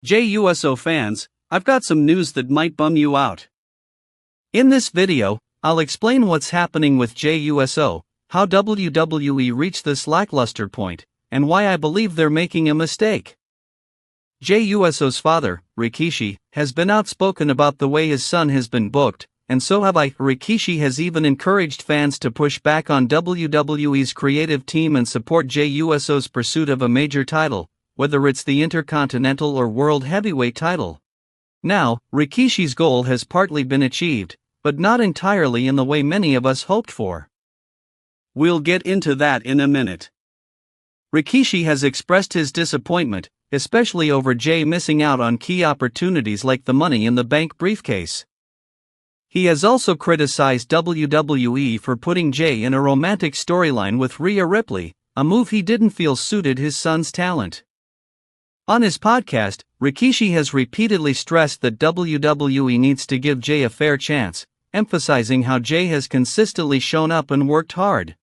J Uso fans, I've got some news that might bum you out. In this video, I'll explain what's happening with J Uso, how WWE reached this lackluster point, and why I believe they're making a mistake. Jey Uso's father, Rikishi, has been outspoken about the way his son has been booked, and so have I. Rikishi has even encouraged fans to push back on WWE's creative team and support Jey Uso's pursuit of a major title, whether it's the Intercontinental or World Heavyweight title. Now, Rikishi's goal has partly been achieved, but not entirely in the way many of us hoped for. We'll get into that in a minute. Rikishi has expressed his disappointment, especially over Jey missing out on key opportunities like the Money in the Bank briefcase. He has also criticized WWE for putting Jey in a romantic storyline with Rhea Ripley, a move he didn't feel suited his son's talent. On his podcast, Rikishi has repeatedly stressed that WWE needs to give Jey a fair chance, emphasizing how Jey has consistently shown up and worked hard.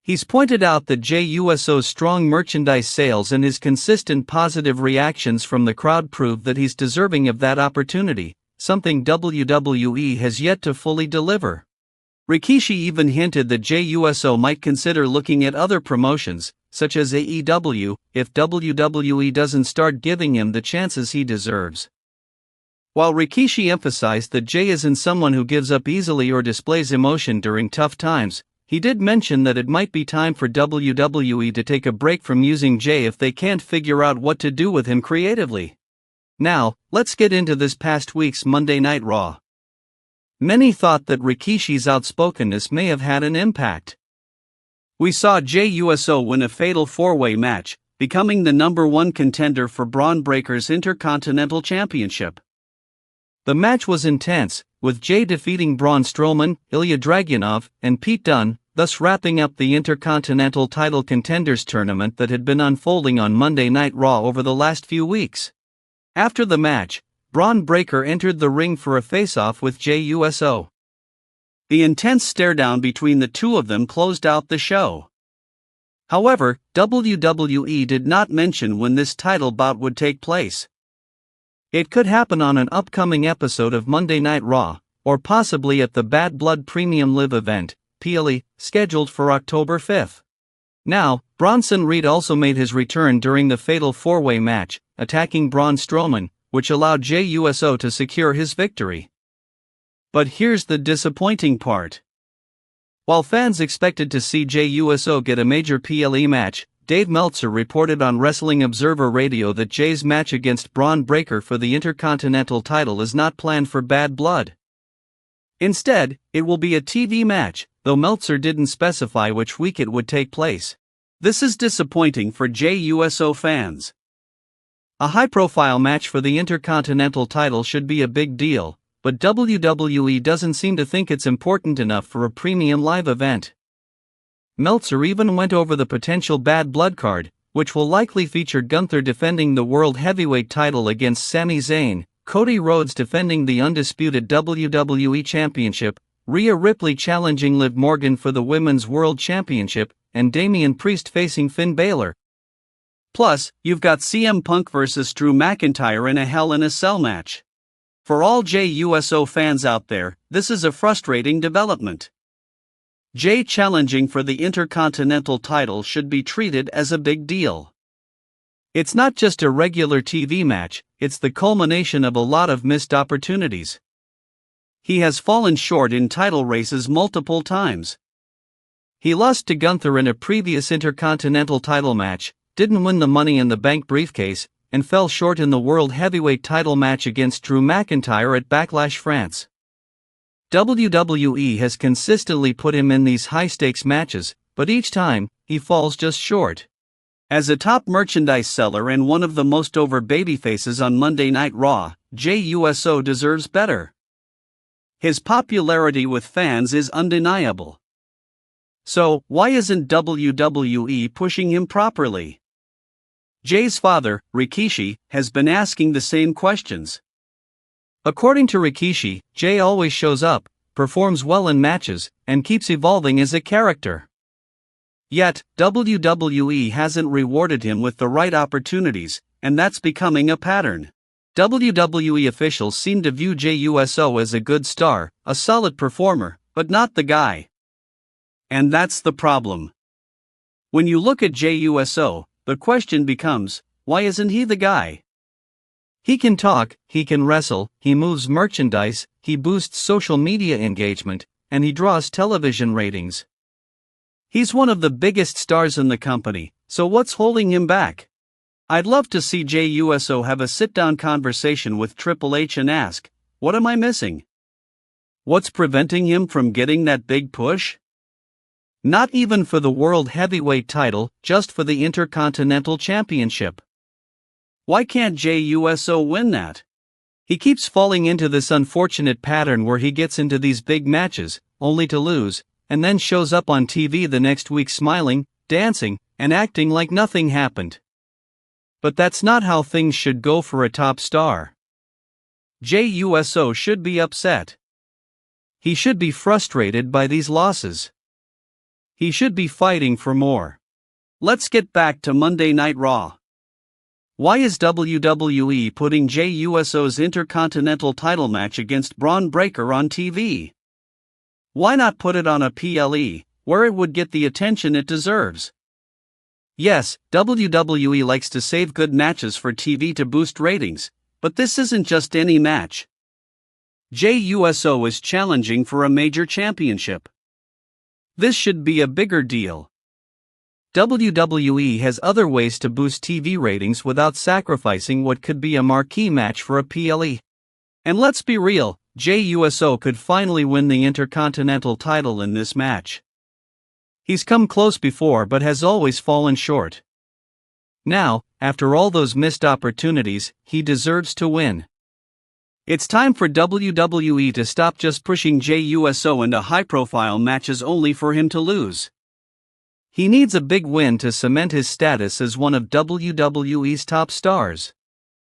He's pointed out that Jey Uso's strong merchandise sales and his consistent positive reactions from the crowd prove that he's deserving of that opportunity, something WWE has yet to fully deliver. Rikishi even hinted that Jey Uso might consider looking at other promotions, such as AEW, if WWE doesn't start giving him the chances he deserves. While Rikishi emphasized that Jey isn't someone who gives up easily or displays emotion during tough times, he did mention that it might be time for WWE to take a break from using Jey if they can't figure out what to do with him creatively. Now, let's get into this past week's Monday Night Raw. Many thought that Rikishi's outspokenness may have had an impact. We saw Jey Uso win a fatal four-way match, becoming the #1 contender for Braun Breaker's Intercontinental Championship. The match was intense, with Jey defeating Braun Strowman, Ilya Dragunov, and Pete Dunne, thus wrapping up the Intercontinental title contenders tournament that had been unfolding on Monday Night Raw over the last few weeks. After the match, Braun Breaker entered the ring for a face-off with Jey Uso. The intense stare-down between the two of them closed out the show. However, WWE did not mention when this title bout would take place. It could happen on an upcoming episode of Monday Night Raw, or possibly at the Bad Blood Premium Live event, PLE, scheduled for October 5th. Now, Bronson Reed also made his return during the fatal four-way match, attacking Braun Strowman, which allowed Jey Uso to secure his victory. But here's the disappointing part. While fans expected to see Jey Uso get a major PLE match, Dave Meltzer reported on Wrestling Observer Radio that Jey's match against Braun Breaker for the Intercontinental title is not planned for Bad Blood. Instead, it will be a TV match, though Meltzer didn't specify which week it would take place. This is disappointing for Jey Uso fans. A high-profile match for the Intercontinental title should be a big deal, but WWE doesn't seem to think it's important enough for a premium live event. Meltzer even went over the potential Bad Blood card, which will likely feature Gunther defending the World Heavyweight title against Sami Zayn, Cody Rhodes defending the undisputed WWE Championship, Rhea Ripley challenging Liv Morgan for the Women's World Championship, and Damian Priest facing Finn Balor. Plus, you've got CM Punk vs. Drew McIntyre in a Hell in a Cell match. For all Jey Uso fans out there, this is a frustrating development. Jey challenging for the Intercontinental title should be treated as a big deal. It's not just a regular TV match, it's the culmination of a lot of missed opportunities. He has fallen short in title races multiple times. He lost to Gunther in a previous Intercontinental title match, didn't win the Money in the Bank briefcase, and fell short in the World Heavyweight title match against Drew McIntyre at Backlash France. WWE has consistently put him in these high-stakes matches, but each time, he falls just short. As a top merchandise seller and one of the most over babyfaces on Monday Night Raw, Jey Uso deserves better. His popularity with fans is undeniable. So, why isn't WWE pushing him properly? Jey's father, Rikishi, has been asking the same questions. According to Rikishi, Jey always shows up, performs well in matches, and keeps evolving as a character. Yet, WWE hasn't rewarded him with the right opportunities, and that's becoming a pattern. WWE officials seem to view Jey Uso as a good star, a solid performer, but not the guy. And that's the problem. When you look at Jey Uso, the question becomes, why isn't he the guy? He can talk, he can wrestle, he moves merchandise, he boosts social media engagement, and he draws television ratings. He's one of the biggest stars in the company, so what's holding him back? I'd love to see Jey Uso have a sit-down conversation with Triple H and ask, what am I missing? What's preventing him from getting that big push? Not even for the World Heavyweight title, just for the Intercontinental Championship. Why can't Jey Uso win that? He keeps falling into this unfortunate pattern where he gets into these big matches, only to lose, and then shows up on TV the next week smiling, dancing, and acting like nothing happened. But that's not how things should go for a top star. Jey Uso should be upset. He should be frustrated by these losses. He should be fighting for more. Let's get back to Monday Night Raw. Why is WWE putting Jey Uso's Intercontinental title match against Braun Breaker on TV? Why not put it on a PLE, where it would get the attention it deserves? Yes, WWE likes to save good matches for TV to boost ratings, but this isn't just any match. Jey Uso is challenging for a major championship. This should be a bigger deal. WWE has other ways to boost TV ratings without sacrificing what could be a marquee match for a PLE. And let's be real, Jey Uso could finally win the Intercontinental title in this match. He's come close before but has always fallen short. Now, after all those missed opportunities, he deserves to win. It's time for WWE to stop just pushing Jey Uso into high-profile matches only for him to lose. He needs a big win to cement his status as one of WWE's top stars.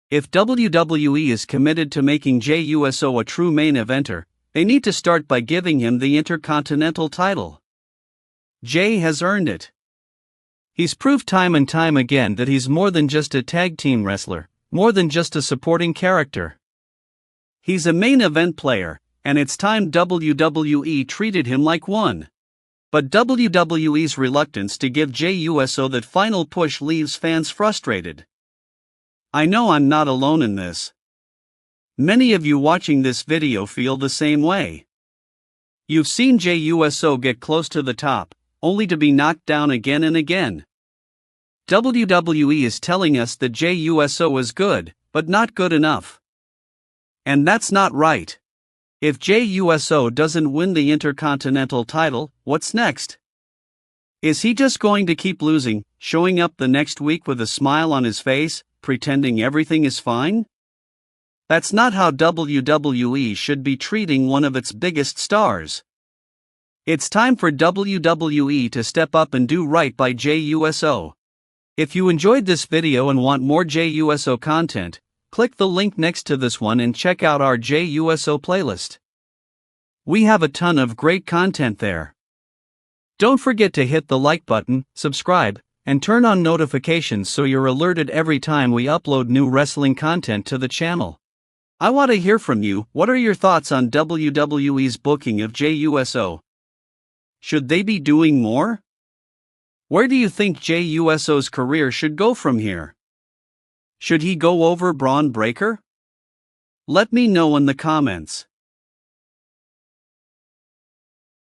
If WWE is committed to making Jey Uso a true main eventer, they need to start by giving him the Intercontinental title. Jey has earned it. He's proved time and time again that he's more than just a tag team wrestler, more than just a supporting character. He's a main event player, and it's time WWE treated him like one. But WWE's reluctance to give Jey Uso that final push leaves fans frustrated. I know I'm not alone in this. Many of you watching this video feel the same way. You've seen Jey Uso get close to the top, only to be knocked down again and again. WWE is telling us that Jey Uso is good, but not good enough. And that's not right. If Jey Uso doesn't win the Intercontinental title, what's next? Is he just going to keep losing, showing up the next week with a smile on his face, pretending everything is fine? That's not how WWE should be treating one of its biggest stars. It's time for WWE to step up and do right by Jey Uso. If you enjoyed this video and want more Jey Uso content, click the link next to this one and check out our Jey Uso playlist. We have a ton of great content there. Don't forget to hit the like button, subscribe, and turn on notifications so you're alerted every time we upload new wrestling content to the channel. I want to hear from you. What are your thoughts on WWE's booking of Jey Uso? Should they be doing more? Where do you think Jey Uso's career should go from here? Should he go over Braun Breaker? Let me know in the comments.